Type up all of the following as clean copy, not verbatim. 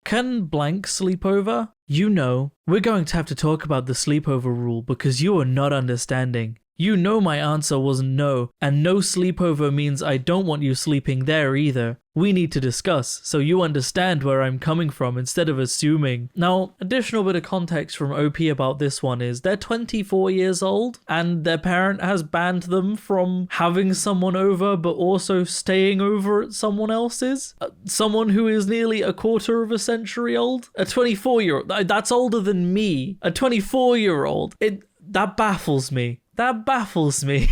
Can blank sleep over? You know, we're going to have to talk about the sleepover rule because you are not understanding. You know my answer was no, and no sleepover means I don't want you sleeping there either. We need to discuss, so you understand where I'm coming from instead of assuming. Now, additional bit of context from OP about this one is they're 24 years old, and their parent has banned them from having someone over, but also staying over at someone else's. Someone who is nearly a quarter of a century old. A 24-year-old, that's older than me. A 24-year-old, that baffles me. That baffles me.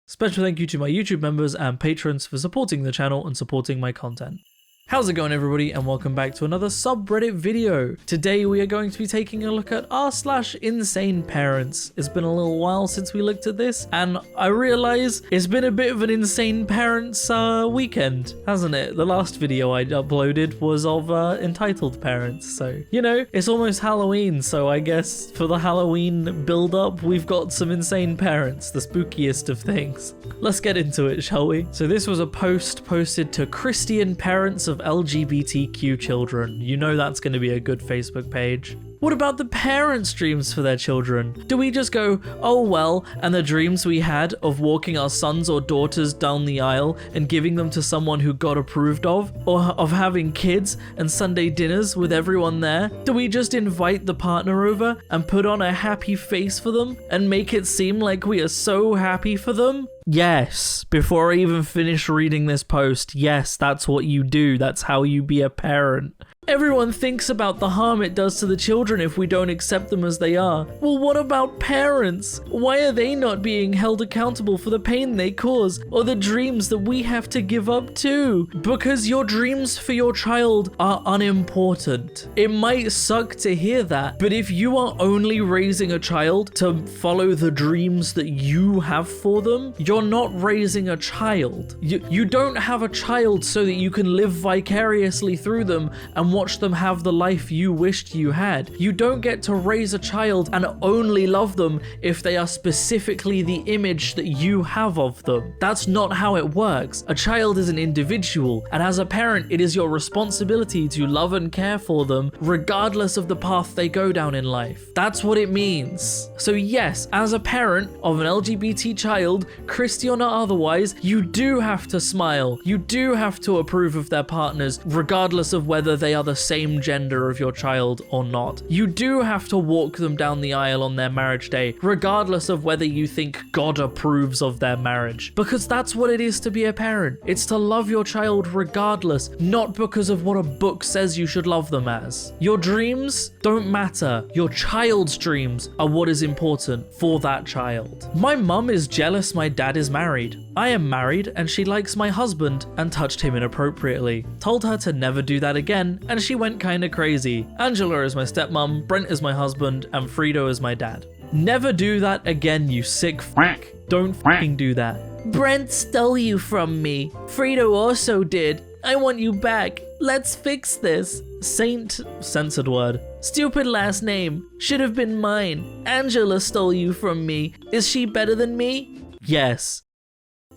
Special thank you to my YouTube members and patrons for supporting the channel and supporting my content. How's it going, everybody, and welcome back to another subreddit video. Today we are going to be taking a look at r/insaneparents. It's been a little while since we looked at this, and I realize it's been a bit of an insane parents weekend, hasn't it? The last video I uploaded was of entitled parents, so you know, it's almost Halloween, so I guess for the Halloween build-up we've got some insane parents, the spookiest of things. Let's get into it, shall we? So this was a post posted to Christian parents of LGBTQ children. You know that's going to be a good Facebook page. What about the parents' dreams for their children? Do we just go, oh well, and the dreams we had of walking our sons or daughters down the aisle and giving them to someone who God approved of? Or of having kids and Sunday dinners with everyone there? Do we just invite the partner over and put on a happy face for them and make it seem like we are so happy for them? Yes, before I even finish reading this post, yes, that's what you do. That's how you be a parent. Everyone thinks about the harm it does to the children if we don't accept them as they are. Well, what about parents? Why are they not being held accountable for the pain they cause or the dreams that we have to give up too? Because your dreams for your child are unimportant. It might suck to hear that, but if you are only raising a child to follow the dreams that you have for them, you're not raising a child. You don't have a child so that you can live vicariously through them and watch them have the life you wished you had. You don't get to raise a child and only love them if they are specifically the image that you have of them. That's not how it works. A child is an individual, and as a parent, it is your responsibility to love and care for them regardless of the path they go down in life. That's what it means. So yes, as a parent of an LGBT child, Christian or otherwise, you do have to smile. You do have to approve of their partners regardless of whether they are the same gender of your child or not. You do have to walk them down the aisle on their marriage day, regardless of whether you think God approves of their marriage. Because that's what it is to be a parent. It's to love your child regardless, not because of what a book says you should love them as. Your dreams don't matter. Your child's dreams are what is important for that child. My mum is jealous my dad is married. I am married and she likes my husband and touched him inappropriately. Told her to never do that again and she went kinda crazy. Angela is my stepmom, Brent is my husband, and Friedo is my dad. Never do that again, you sick f***. Don't f***ing do that. Brent stole you from me. Friedo also did. I want you back. Let's fix this. Saint, censored word. Stupid last name. Should have been mine. Angela stole you from me. Is she better than me? Yes.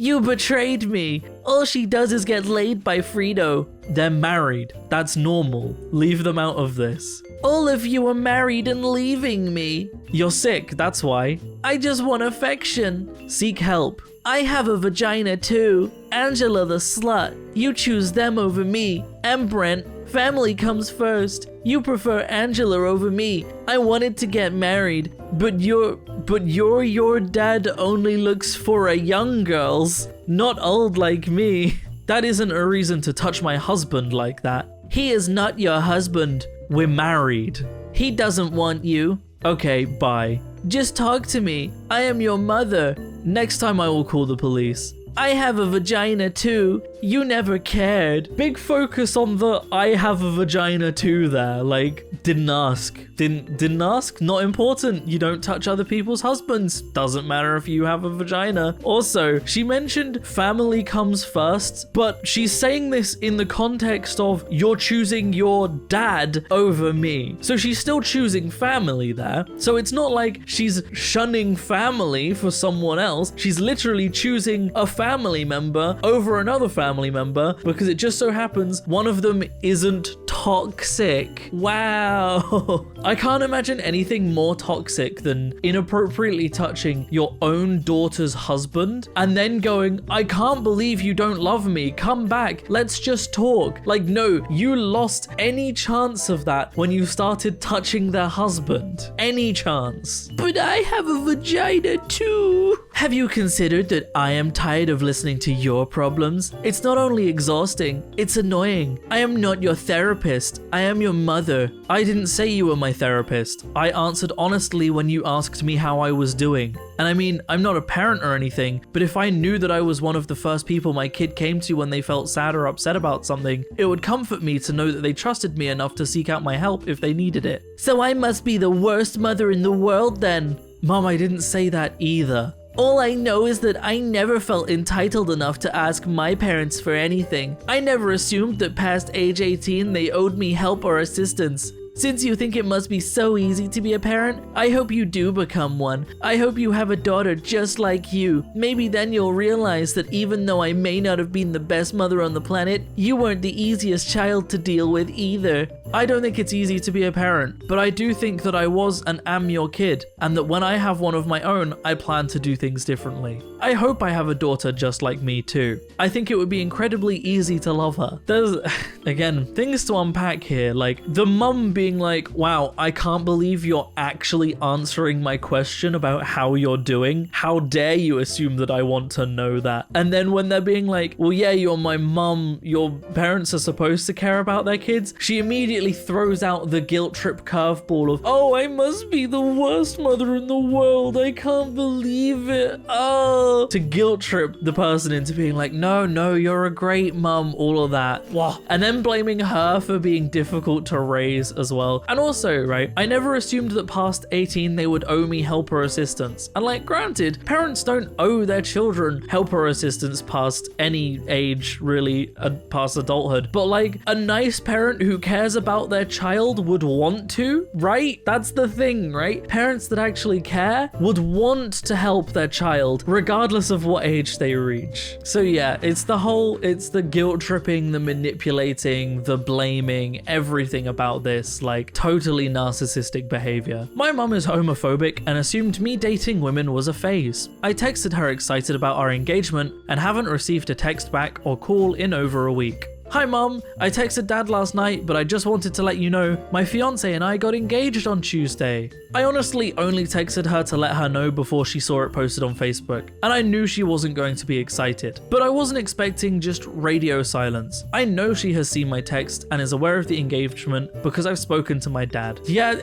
You betrayed me. All she does is get laid by Friedo. They're married. That's normal. Leave them out of this. All of you are married and leaving me. You're sick, that's why. I just want affection. Seek help. I have a vagina too. Angela the slut. You choose them over me. And Brent. Family comes first. You prefer Angela over me. I wanted to get married, but your dad only looks for young girls, not old like me. That isn't a reason to touch my husband like that. He is not your husband. We're married. He doesn't want you. Okay, bye. Just talk to me. I am your mother. Next time I will call the police. I have a vagina too. You never cared. Big focus on the I have a vagina too there. Like, didn't ask. Didn't ask? Not important. You don't touch other people's husbands. Doesn't matter if you have a vagina. Also, she mentioned family comes first, but she's saying this in the context of you're choosing your dad over me. So she's still choosing family there. So it's not like she's shunning family for someone else. She's literally choosing a family member over another family member because it just so happens one of them isn't toxic. Wow. I can't imagine anything more toxic than inappropriately touching your own daughter's husband and then going, I can't believe you don't love me. Come back. Let's just talk. Like, no, you lost any chance of that when you started touching their husband. Any chance. But I have a vagina too. Have you considered that I am tired of listening to your problems? It's not only exhausting, it's annoying. I am not your therapist. I am your mother. I didn't say you were my therapist. I answered honestly when you asked me how I was doing. And I mean, I'm not a parent or anything, but if I knew that I was one of the first people my kid came to when they felt sad or upset about something, it would comfort me to know that they trusted me enough to seek out my help if they needed it. So I must be the worst mother in the world then. Mom, I didn't say that either. All I know is that I never felt entitled enough to ask my parents for anything. I never assumed that past age 18 they owed me help or assistance. Since you think it must be so easy to be a parent, I hope you do become one. I hope you have a daughter just like you. Maybe then you'll realize that even though I may not have been the best mother on the planet, you weren't the easiest child to deal with either. I don't think it's easy to be a parent, but I do think that I was and am your kid, and that when I have one of my own, I plan to do things differently. I hope I have a daughter just like me too. I think it would be incredibly easy to love her. There's, again, things to unpack here, like the mum being like, wow, I can't believe you're actually answering my question about how you're doing. How dare you assume that I want to know that? And then when they're being like, well, yeah, you're my mum, your parents are supposed to care about their kids, she immediately throws out the guilt trip curveball of, oh, I must be the worst mother in the world. I can't believe it. Oh, to guilt trip the person into being like, no, you're a great mum, all of that. Wow. And then blaming her for being difficult to raise as well. And also, right, I never assumed that past 18 they would owe me help or assistance. And like, granted, parents don't owe their children help or assistance past any age, really, past adulthood. But like, a nice parent who cares about their child would want to, right? That's the thing, right? Parents that actually care would want to help their child, regardless of what age they reach. So yeah, it's the guilt tripping, the manipulating, the blaming, everything about this, like, totally narcissistic behavior. My mum is homophobic and assumed me dating women was a phase. I texted her excited about our engagement and haven't received a text back or call in over a week. Hi mum, I texted dad last night, but I just wanted to let you know my fiance and I got engaged on Tuesday. I honestly only texted her to let her know before she saw it posted on Facebook, and I knew she wasn't going to be excited, but I wasn't expecting just radio silence. I know she has seen my text and is aware of the engagement because I've spoken to my dad. Yeah,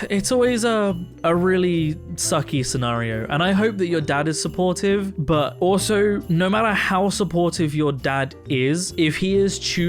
it's always a really sucky scenario, and I hope that your dad is supportive, but also no matter how supportive your dad is, if he is choosing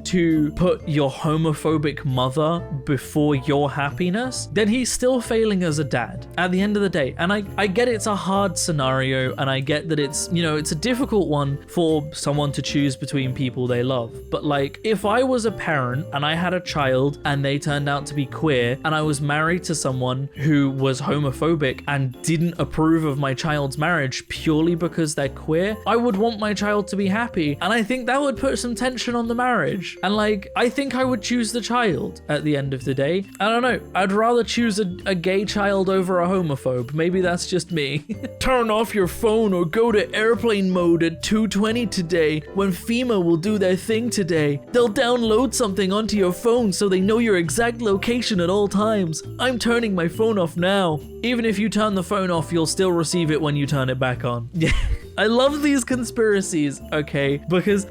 to put your homophobic mother before your happiness, then he's still failing as a dad at the end of the day. And I get it's a hard scenario, and I get that it's, you know, it's a difficult one for someone to choose between people they love. But like, if I was a parent and I had a child and they turned out to be queer and I was married to someone who was homophobic and didn't approve of my child's marriage purely because they're queer, I would want my child to be happy. And I think that would put some tension on the marriage. And like, I think I would choose the child at the end of the day. I don't know. I'd rather choose a gay child over a homophobe. Maybe that's just me. Turn off your phone or go to airplane mode at 2:20 today when FEMA will do their thing today. They'll download something onto your phone so they know your exact location at all times. I'm turning my phone off now. Even if you turn the phone off, you'll still receive it when you turn it back on. Yeah. I love these conspiracies, okay, because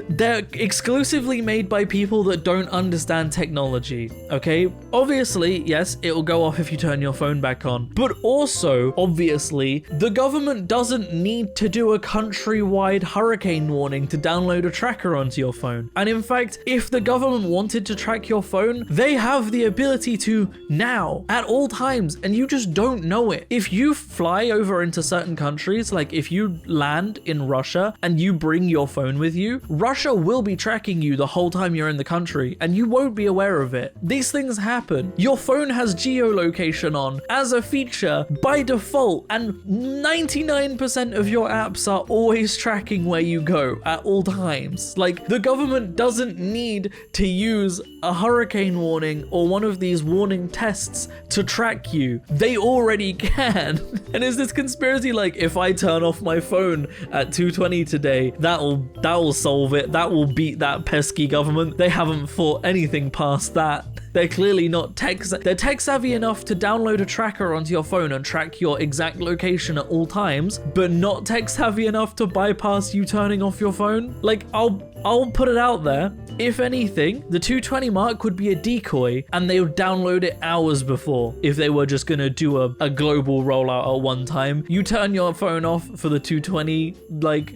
they're exclusively made by people that don't understand technology, okay? Obviously, yes, it will go off if you turn your phone back on, but also, obviously, the government doesn't need to do a countrywide hurricane warning to download a tracker onto your phone. And in fact, if the government wanted to track your phone, they have the ability to now, at all times, and you just don't know it. If you fly over into certain countries, like if you you land in Russia and you bring your phone with you, Russia will be tracking you the whole time you're in the country and you won't be aware of it. These things happen. Your phone has geolocation on as a feature by default, and 99% of your apps are always tracking where you go at all times. Like, the government doesn't need to use a hurricane warning or one of these warning tests to track you. They already can. And is this conspiracy like, if I turn off my phone at 2:20 today, that'll solve it, that will beat that pesky government? They haven't thought anything past that. They're clearly not they're tech savvy enough to download a tracker onto your phone and track your exact location at all times, but not tech savvy enough to bypass you turning off your phone. Like, I'll put it out there. If anything, the 2:20 mark would be a decoy and they would download it hours before if they were just gonna do a global rollout at one time. You turn your phone off for the 2:20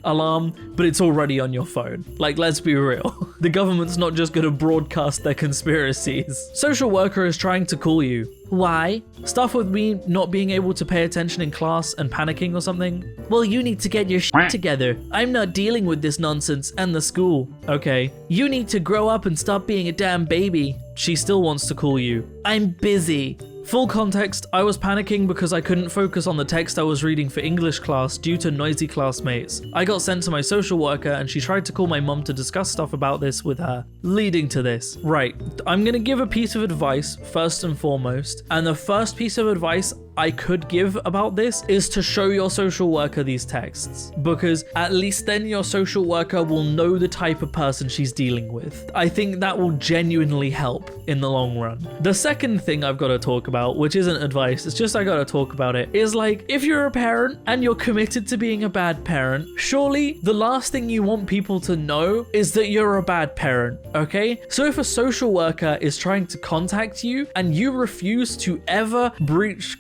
alarm, but it's already on your phone. Like, let's be real. The government's not just gonna broadcast their conspiracies. Social worker is trying to call you. Why? Stuff with me not being able to pay attention in class and panicking or something? Well, you need to get your shit together. I'm not dealing with this nonsense and the school. Okay. You need to grow up and stop being a damn baby. She still wants to call you. I'm busy. Full context, I was panicking because I couldn't focus on the text I was reading for English class due to noisy classmates. I got sent to my social worker and she tried to call my mum to discuss stuff about this with her, leading to this. Right, I'm gonna give a piece of advice first and foremost, and the first piece of advice I could give about this is to show your social worker these texts, because at least then your social worker will know the type of person she's dealing with. I think that will genuinely help in the long run. The second thing I've got to talk about, which isn't advice, it's just I got to talk about it, is like, if you're a parent and you're committed to being a bad parent, surely the last thing you want people to know is that you're a bad parent, okay? So if a social worker is trying to contact you and you refuse to ever breach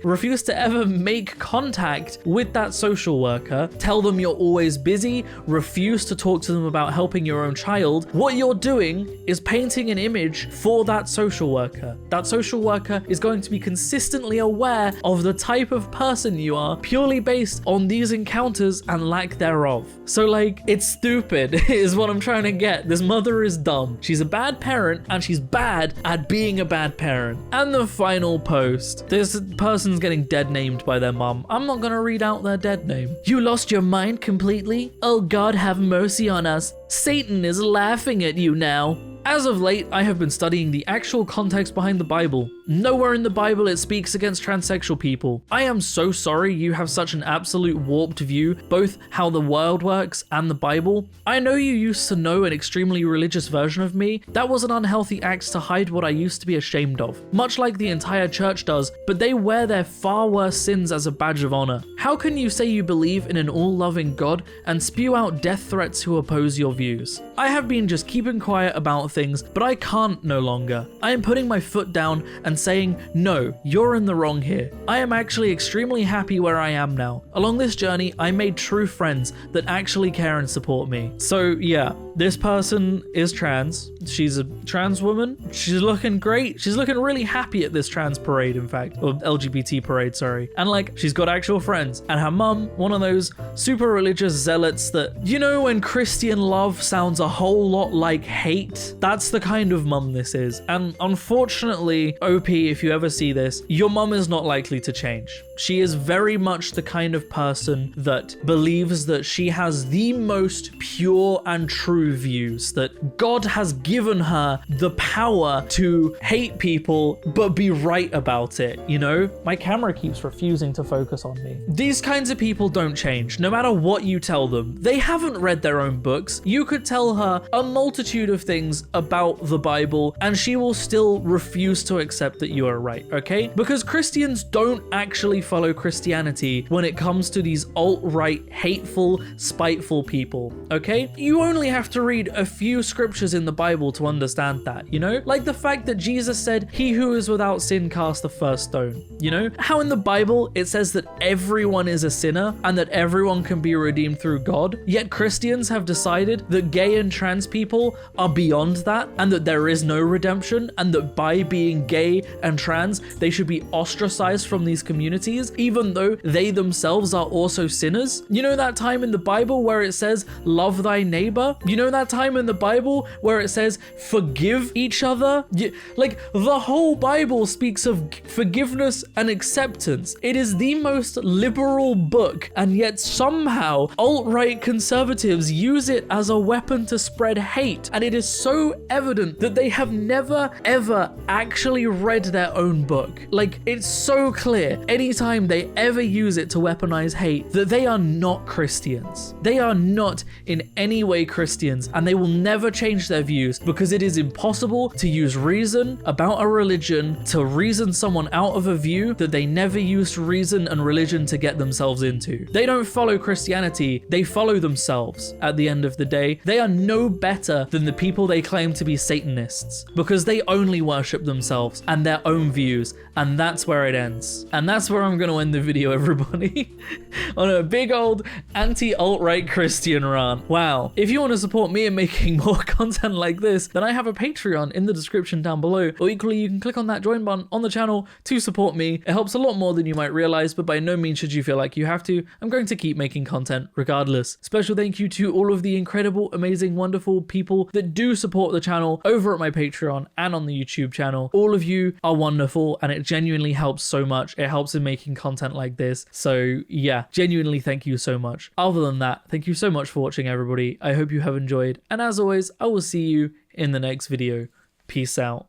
refuse to ever make contact with that social worker, tell them you're always busy, refuse to talk to them about helping your own child, what you're doing is painting an image for that social worker. That social worker is going to be consistently aware of the type of person you are purely based on these encounters and lack thereof. So like, it's stupid is what I'm trying to get. This mother is dumb. She's a bad parent and she's bad at being a bad parent. And the final post, this person's getting dead named by their mum. I'm not gonna read out their dead name. You lost your mind completely? Oh God, have mercy on us. Satan is laughing at you now. As of late, I have been studying the actual context behind the Bible. Nowhere in the Bible it speaks against transsexual people. I am so sorry you have such an absolute warped view, both how the world works and the Bible. I know you used to know an extremely religious version of me. That was an unhealthy act to hide what I used to be ashamed of, much like the entire church does, but they wear their far worse sins as a badge of honor. How can you say you believe in an all-loving God and spew out death threats who oppose your views? I have been just keeping quiet about things, but I can't no longer. I am putting my foot down and saying, no, you're in the wrong here. I am actually extremely happy where I am now. Along this journey, I made true friends that actually care and support me. So yeah, this person is trans. She's a trans woman. She's looking great. She's looking really happy at this trans parade, in fact, or LGBT parade, sorry. And like, she's got actual friends. And her mum, one of those super religious zealots that, you know, when Christian love sounds a whole lot like hate, that's the kind of mum this is. And unfortunately, OP, if you ever see this, your mum is not likely to change. She is very much the kind of person that believes that she has the most pure and true views, that God has given her the power to hate people but be right about it, you know? My camera keeps refusing to focus on me. These kinds of people don't change, no matter what you tell them. They haven't read their own books. You could tell her a multitude of things about the Bible and she will still refuse to accept that you are right, okay? Because Christians don't actually follow Christianity when it comes to these alt-right, hateful, spiteful people, okay? You only have have to read a few scriptures in the Bible to understand that, you know? Like the fact that Jesus said, "He who is without sin cast the first stone." You know? How in the Bible it says that everyone is a sinner and that everyone can be redeemed through God, yet Christians have decided that gay and trans people are beyond that and that there is no redemption, and that by being gay and trans, they should be ostracized from these communities, even though they themselves are also sinners. You know that time in the Bible where it says, "Love thy neighbor"? You know that time in the Bible where it says, "Forgive each other"? Like, the whole Bible speaks of forgiveness and acceptance. It is the most liberal book, and yet somehow alt-right conservatives use it as a weapon to spread hate, and it is so evident that they have never ever actually read their own book. Like, it's so clear anytime they ever use it to weaponize hate that they are not Christians. They are not in any way Christians, and they will never change their views, because it is impossible to use reason about a religion to reason someone out of a view that they never used reason and religion to get themselves into. They don't follow Christianity, they follow themselves. At the end of the day, they are no better than the people they claim to be Satanists, because they only worship themselves and their own views, and that's where it ends. And that's where I'm going to end the video, everybody. On a big old anti-alt-right Christian rant. Wow. If you want to support me in making more content like this, then I have a Patreon in the description down below, or equally you can click on that join button on the channel to support me. It helps a lot more than you might realize, but by no means should you feel like you have to. I'm going to keep making content regardless. Special thank you to all of the incredible, amazing, wonderful people that do support the channel over at my Patreon and on the YouTube channel. All of you are wonderful, and it genuinely helps so much. It helps in making content like this. So yeah, genuinely thank you so much. Other than that, thank you so much for watching, everybody. I hope you have enjoyed, and as always, I will see you in the next video. Peace out.